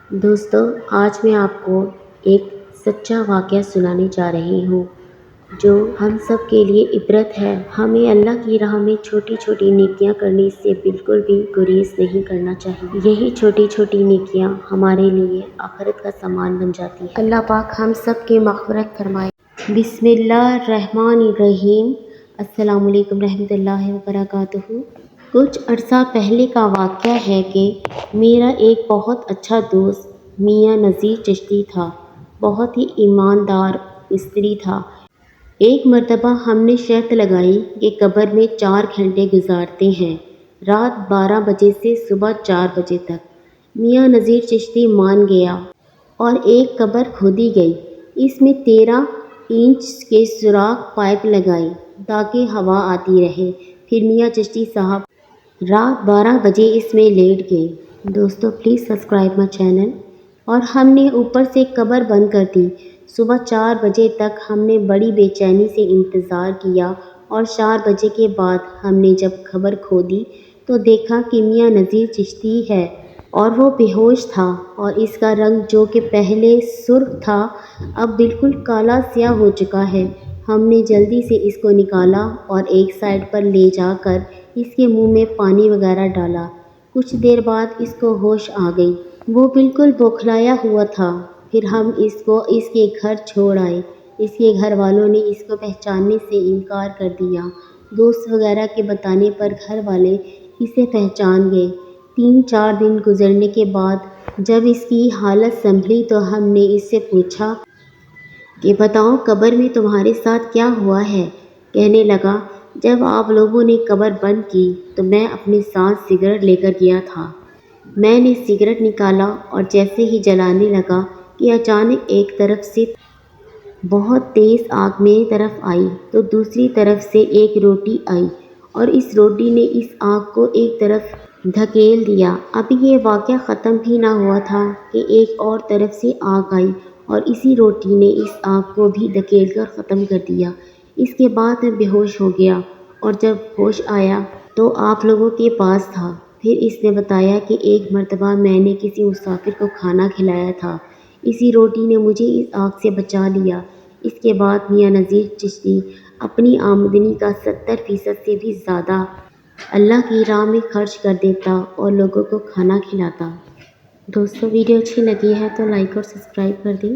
دوستو، آج میں آپ کو ایک سچا واقعہ سنانے جا رہی ہوں جو ہم سب کے لیے عبرت ہے۔ ہمیں اللہ کی راہ میں چھوٹی چھوٹی نیکیاں کرنے سے بالکل بھی گریز نہیں کرنا چاہیے۔ یہی چھوٹی چھوٹی نیکیاں ہمارے لیے آخرت کا سامان بن جاتی ہیں۔ اللہ پاک ہم سب کی مغفرت فرمائے۔ بسم اللہ الرحمن الرحیم۔ السلام علیکم رحمۃ اللہ وبرکاتہ۔ کچھ عرصہ پہلے کا واقعہ ہے کہ میرا ایک بہت اچھا دوست میاں نذیر چشتی تھا۔ بہت ہی ایماندار مستری تھا۔ ایک مرتبہ ہم نے شرط لگائی کہ قبر میں 4 گھنٹے گزارتے ہیں، رات 12 بجے سے صبح 4 بجے تک۔ میاں نذیر چشتی مان گیا اور ایک قبر کھودی گئی۔ اس میں 13 انچ کے سوراخ پائپ لگائی تاکہ ہوا آتی رہے۔ پھر میاں چشتی صاحب رات 12 بجے اس میں لیٹ گئے۔ دوستو پلیز سبسکرائب مائی چینل۔ اور ہم نے اوپر سے قبر بند کر دی۔ صبح 4 بجے تک ہم نے بڑی بے چینی سے انتظار کیا اور 4 بجے کے بعد ہم نے جب قبر کھودی تو دیکھا کہ میاں نذیر چشتی ہے اور وہ بے ہوش تھا، اور اس کا رنگ جو کہ پہلے سرخ تھا اب بالکل کالا سیاہ ہو چکا ہے۔ ہم نے جلدی سے اس کو نکالا اور ایک سائڈ پر لے جا کر اس کے منہ میں پانی وغیرہ ڈالا۔ کچھ دیر بعد اس کو ہوش آ گئی۔ وہ بالکل بوکھلایا ہوا تھا۔ پھر ہم اس کو اس کے گھر چھوڑ آئے۔ اس کے گھر والوں نے اس کو پہچاننے سے انکار کر دیا۔ دوست وغیرہ کے بتانے پر گھر والے اسے پہچان گئے۔ 3-4 دن گزرنے کے بعد جب اس کی حالت سنبھلی تو ہم نے اس سے پوچھا کہ بتاؤ قبر میں تمہارے ساتھ کیا ہوا ہے؟ کہنے لگا، جب آپ لوگوں نے قبر بند کی تو میں اپنے ساتھ سگریٹ لے کر گیا تھا۔ میں نے سگریٹ نکالا اور جیسے ہی جلانے لگا کہ اچانک ایک طرف سے بہت تیز آگ میری طرف آئی تو دوسری طرف سے ایک روٹی آئی اور اس روٹی نے اس آگ کو ایک طرف دھکیل دیا۔ ابھی یہ واقعہ ختم بھی نہ ہوا تھا کہ ایک اور طرف سے آگ آئی اور اسی روٹی نے اس آگ کو بھی دھکیل کر ختم کر دیا۔ اس کے بعد میں بے ہوش ہو گیا اور جب ہوش آیا تو آپ لوگوں کے پاس تھا۔ پھر اس نے بتایا کہ ایک مرتبہ میں نے کسی مسافر کو کھانا کھلایا تھا، اسی روٹی نے مجھے اس آگ سے بچا لیا۔ اس کے بعد میاں نذیر چشتی اپنی آمدنی کا 70% سے بھی زیادہ اللہ کی راہ میں خرچ کر دیتا اور لوگوں کو کھانا کھلاتا۔ دوستو ویڈیو اچھی لگی ہے تو لائک اور سبسکرائب کر دیں۔